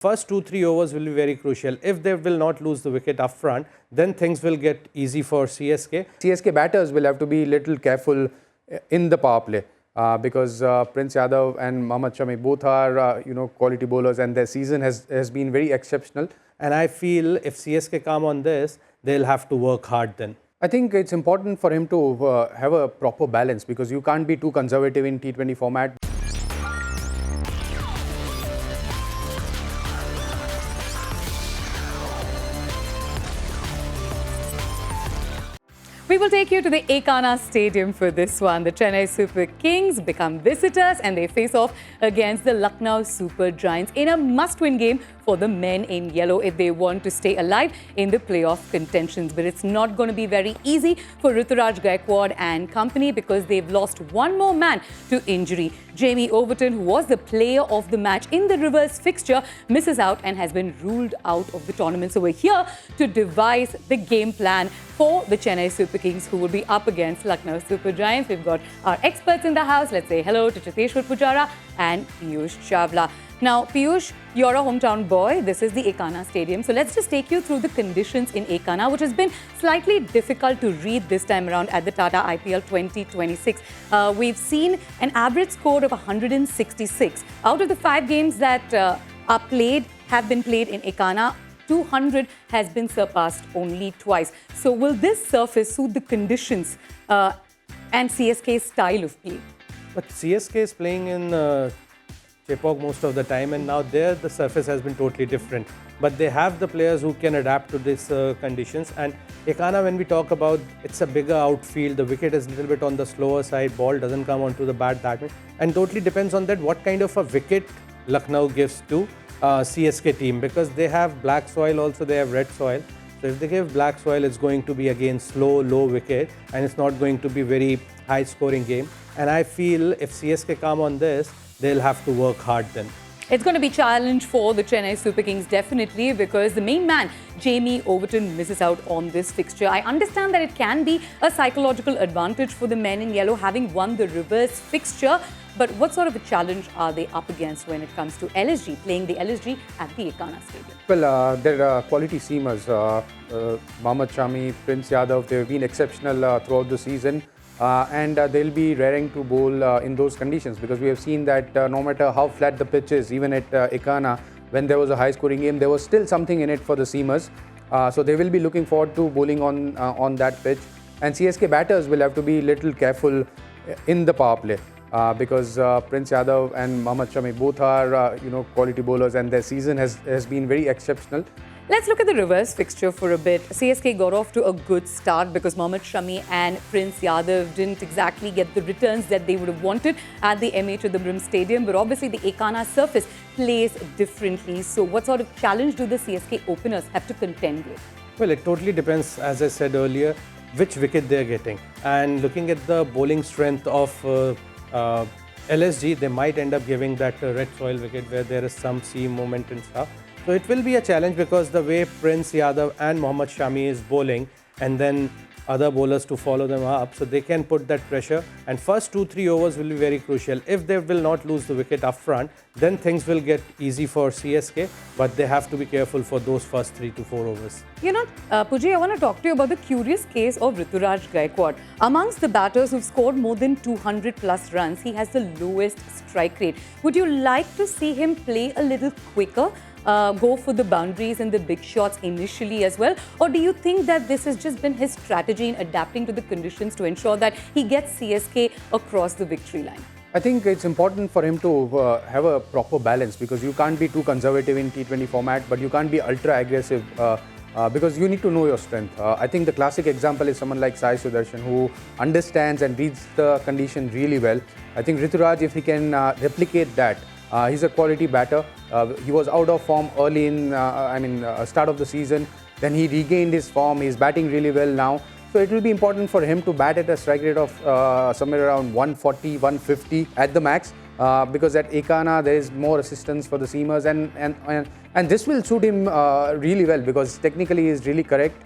First 2-3 overs will be very crucial. If they will not lose the wicket up front, then things will get easy for CSK. CSK batters will have to be a little careful in the power play because Prince Yadav and Mohammad Shami both are quality bowlers, and their season has been very exceptional. And I feel if CSK come on this, they'll have to work hard then. I think it's important for him to have a proper balance because you can't be too conservative in T20 format. We will take you to the Ekana Stadium for this one. The Chennai Super Kings become visitors and they face off against the Lucknow Super Giants in a must-win game for the men in yellow if they want to stay alive in the playoff contentions. But it's not going to be very easy for Ruturaj, Gaikwad and company because they've lost one more man to injury. Jamie Overton, who was the player of the match in the reverse fixture, misses out and has been ruled out of the tournament. So we're here to devise the game plan for the Chennai Super Kings, who will be up against Lucknow Super Giants. We've got our experts in the house. Let's say hello to Cheteshwar, Pujara and Piyush Chawla. Now, Piyush, you're a hometown boy. This is the Ekana Stadium. So let's just take you through the conditions in Ekana, which has been slightly difficult to read this time around at the Tata IPL 2026. We've seen an average score of 166. Out of the 5 games that have been played in Ekana, 200 has been surpassed only twice. So will this surface suit the conditions and CSK's style of play? But CSK is playing in Chepauk most of the time, and now there the surface has been totally different. But they have the players who can adapt to these conditions. And Ekana, when we talk about, it's a bigger outfield. The wicket is a little bit on the slower side. Ball doesn't come onto the bat that much. And totally depends on that what kind of a wicket Lucknow gives to CSK team, because they have black soil also, they have red soil. So if they give black soil, it's going to be again slow, low wicket, and it's not going to be very high scoring game. And I feel if CSK come on this, they'll have to work hard then. It's going to be a challenge for the Chennai Super Kings, definitely, because the main man, Jamie Overton, misses out on this fixture. I understand that it can be a psychological advantage for the men in yellow, having won the reverse fixture. But what sort of a challenge are they up against when it comes to LSG, playing the LSG at the Ekana Stadium? Well, they're quality seamers. Mohammad Shami, Prince Yadav, they've been exceptional throughout the season. And they'll be raring to bowl in those conditions, because we have seen that no matter how flat the pitch is, even at Ekana, when there was a high-scoring game, there was still something in it for the seamers. So they will be looking forward to bowling on that pitch. And CSK batters will have to be a little careful in the power play because Prince Yadav and Mohammad Shami both are quality bowlers, and their season has been very exceptional. Let's look at the reverse fixture for a bit. CSK got off to a good start because Mohammad Shami and Prince Yadav didn't exactly get the returns that they would have wanted at the MA Chidambaram Stadium. But obviously the Ekana surface plays differently. So what sort of challenge do the CSK openers have to contend with? Well, it totally depends, as I said earlier, which wicket they're getting. And looking at the bowling strength of LSG, they might end up giving that red soil wicket where there is some seam movement and stuff. So it will be a challenge because the way Prince Yadav and Mohammad Shami is bowling, and then other bowlers to follow them up, so they can put that pressure. And first 2-3 overs will be very crucial. If they will not lose the wicket up front, then things will get easy for CSK, but they have to be careful for those first 3 to 4 overs. You know, Puji, I want to talk to you about the curious case of Ruturaj Gaikwad. Amongst the batters who've scored more than 200 plus runs, he has the lowest strike rate. Would you like to see him play a little quicker? Go for the boundaries and the big shots initially as well? Or do you think that this has just been his strategy in adapting to the conditions to ensure that he gets CSK across the victory line? I think it's important for him to have a proper balance, because you can't be too conservative in T20 format, but you can't be ultra aggressive because you need to know your strength. I think the classic example is someone like Sai Sudarshan, who understands and reads the condition really well. I think Ruturaj, if he can replicate that, he's a quality batter. He was out of form early in, start of the season. Then he regained his form. He's batting really well now. So it will be important for him to bat at a strike rate of somewhere around 140, 150 at the max. Because at Ekana there is more assistance for the seamers, and this will suit him really well, because technically he is really correct.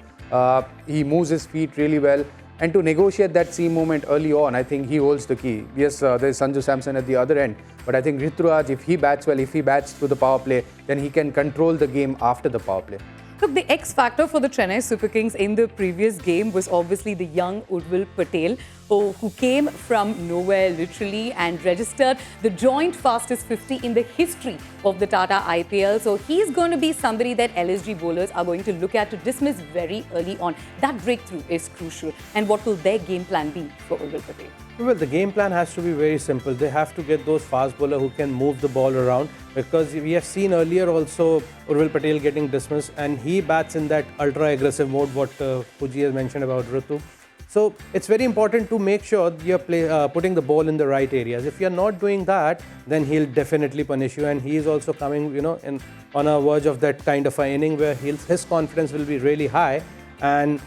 He moves his feet really well. And to negotiate that seam movement early on, I think he holds the key. Yes, there's Sanju Samson at the other end, but I think Ruturaj, if he bats well, if he bats through the power play, then he can control the game after the power play. Look, the X factor for the Chennai Super Kings in the previous game was obviously the young Urvil Patel, who came from nowhere literally and registered the joint fastest 50 in the history of the Tata IPL. So he's going to be somebody that LSG bowlers are going to look at to dismiss very early on. That breakthrough is crucial. And what will their game plan be for Urvil Patel? Well, the game plan has to be very simple. They have to get those fast bowlers who can move the ball around, because we have seen earlier also Urvil Patel getting dismissed, and he bats in that ultra-aggressive mode, what Puji has mentioned about Ritu. So it's very important to make sure you're putting the ball in the right areas. If you're not doing that, then he'll definitely punish you, and he is also coming, on a verge of that kind of an inning where his confidence will be really high, and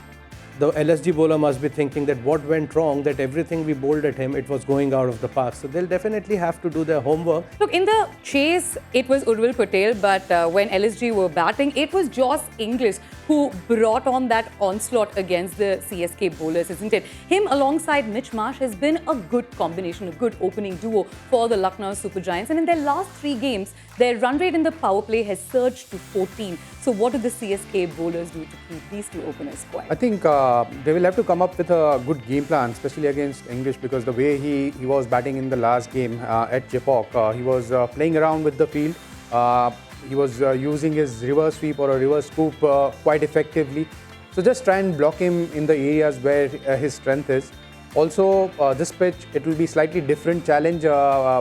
the LSG bowler must be thinking that what went wrong, that everything we bowled at him, it was going out of the park. So they'll definitely have to do their homework. Look, in the chase, it was Urvil Patel, but when LSG were batting, it was Josh Inglis who brought on that onslaught against the CSK bowlers, isn't it? Him alongside Mitch Marsh has been a good combination, a good opening duo for the Lucknow Super Giants. And in their last 3 games, their run rate in the power play has surged to 14. So what do the CSK bowlers do to keep these 2 openers quiet? I think they will have to come up with a good game plan, especially against English, because the way he was batting in the last game at Chepauk, he was playing around with the field. He was using his reverse sweep or a reverse scoop quite effectively. So just try and block him in the areas where his strength is. Also, this pitch, it will be slightly different challenge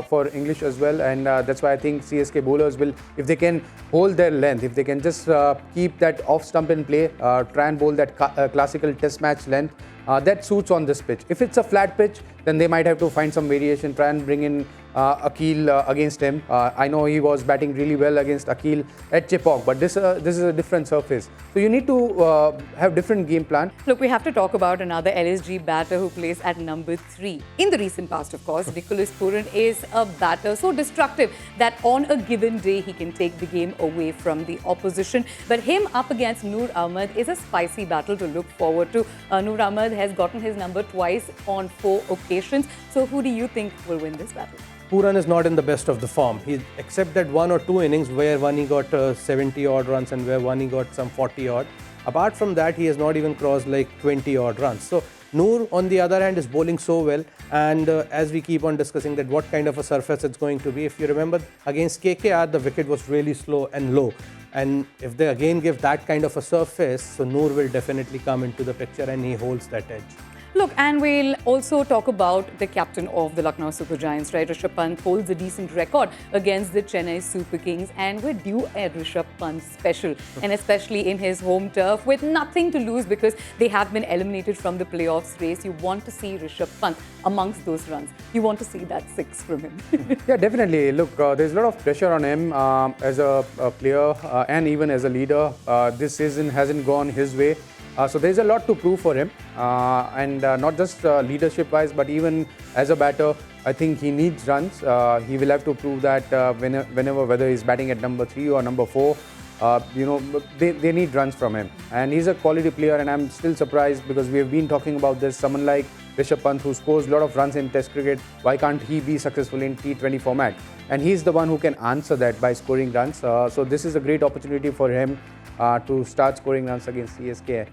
for English as well, and that's why I think CSK bowlers will, if they can hold their length, if they can just keep that off stump in play, try and bowl that classical test match length, that suits on this pitch. If it's a flat pitch, then they might have to find some variation, try and bring in Akil against him. I know he was batting really well against Akil at Chepauk, but this is a different surface. So you need to have different game plan. Look, we have to talk about another LSG batter who plays at number 3. In the recent past, of course, Nicholas Pooran is a batter so destructive that on a given day, he can take the game away from the opposition. But him up against Noor Ahmad is a spicy battle to look forward to. Noor Ahmad has gotten his number twice on 4 occasions. So who do you think will win this battle? Pooran is not in the best of the form. Except that 1 or 2 innings where one he got 70 odd runs and where one he got some 40 odd. Apart from that, he has not even crossed like 20 odd runs. So Noor, on the other hand, is bowling so well, and as we keep on discussing that what kind of a surface it's going to be. If you remember, against KKR, the wicket was really slow and low. And if they again give that kind of a surface, so Noor will definitely come into the picture and he holds that edge. Look, and we'll also talk about the captain of the Lucknow Super Giants, right? Rishabh Pant holds a decent record against the Chennai Super Kings, and we're due a Rishabh Pant special, and especially in his home turf with nothing to lose because they have been eliminated from the playoffs race. You want to see Rishabh Pant amongst those runs. You want to see that 6 from him. Yeah, definitely. Look, there's a lot of pressure on him as a player and even as a leader. This season hasn't gone his way. So there's a lot to prove for him, and not just leadership-wise, but even as a batter, I think he needs runs. He will have to prove that whenever, whether he's batting at number 3 or number 4, they need runs from him. And he's a quality player, and I'm still surprised because we have been talking about this. Someone like Rishabh Pant, who scores a lot of runs in Test cricket, why can't he be successful in T20 format? And he's the one who can answer that by scoring runs. So this is a great opportunity for him to start scoring runs against CSK.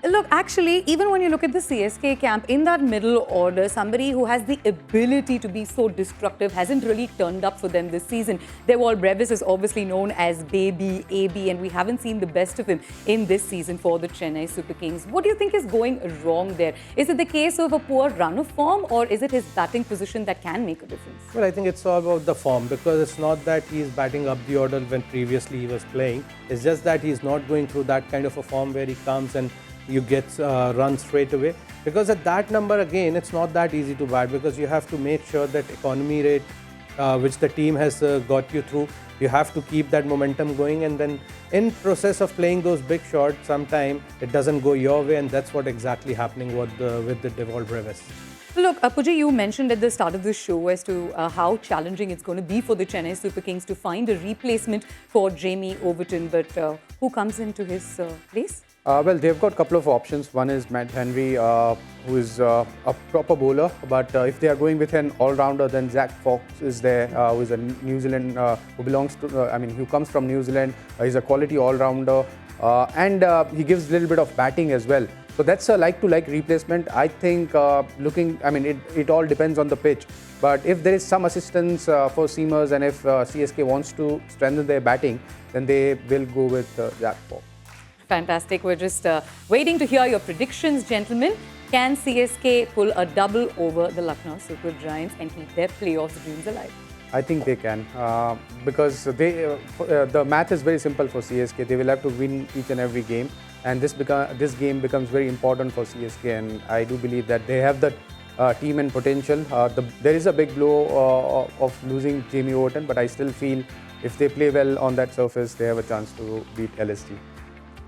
Look, actually, even when you look at the CSK camp, in that middle order, somebody who has the ability to be so destructive hasn't really turned up for them this season. Urvil Patel is obviously known as Baby AB, and we haven't seen the best of him in this season for the Chennai Super Kings. What do you think is going wrong there? Is it the case of a poor run of form, or is it his batting position that can make a difference? Well, I think it's all about the form, because it's not that he's batting up the order when previously he was playing. It's just that he's not going through that kind of a form where he comes and you get runs straight away, because at that number again it's not that easy to bat, because you have to make sure that economy rate which the team has got you through, you have to keep that momentum going, and then in process of playing those big shots, sometime it doesn't go your way, and that's what exactly happening with the Urvil Patel. Look, Puji, you mentioned at the start of the show as to how challenging it's going to be for the Chennai Super Kings to find a replacement for Jamie Overton, but who comes into his place? Well, they've got a couple of options. One is Matt Henry, who is a proper bowler. But if they are going with an all-rounder, then Zach Fox is there, who is a New Zealand, who belongs to, who comes from New Zealand. He's a quality all-rounder. And he gives a little bit of batting as well. So that's a like-to-like replacement. I think it all depends on the pitch. But if there is some assistance for seamers and if CSK wants to strengthen their batting, then they will go with Zach Fox. Fantastic. We're just waiting to hear your predictions, gentlemen. Can CSK pull a double over the Lucknow Super Giants and keep their playoffs dreams alive? I think they can because the math is very simple for CSK. They will have to win each and every game, and this game becomes very important for CSK. And I do believe that they have the team and potential. There is a big blow of losing Jamie Overton, but I still feel if they play well on that surface, they have a chance to beat LSG.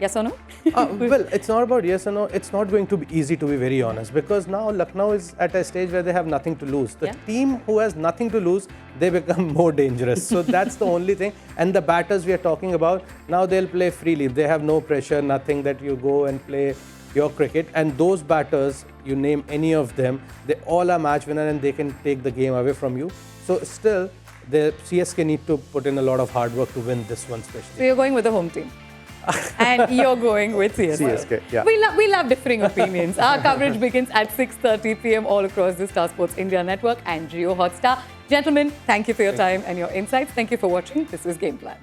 Yes or no? Well, it's not about yes or no. It's not going to be easy, to be very honest, because now Lucknow is at a stage where they have nothing to lose. The team who has nothing to lose, they become more dangerous. So that's the only thing. And the batters we are talking about, now they'll play freely. They have no pressure, nothing that you go and play your cricket. And those batters, you name any of them, they all are match winner and they can take the game away from you. So still, the CSK need to put in a lot of hard work to win this one especially. So you're going with the home team. And you're going with CSK. CSK, yeah. We love differing opinions. Our coverage begins at 6:30 p.m. all across the Star Sports India network and Jio Hotstar. Gentlemen, thank you for your time and your insights. Thank you for watching. This is Game Plan.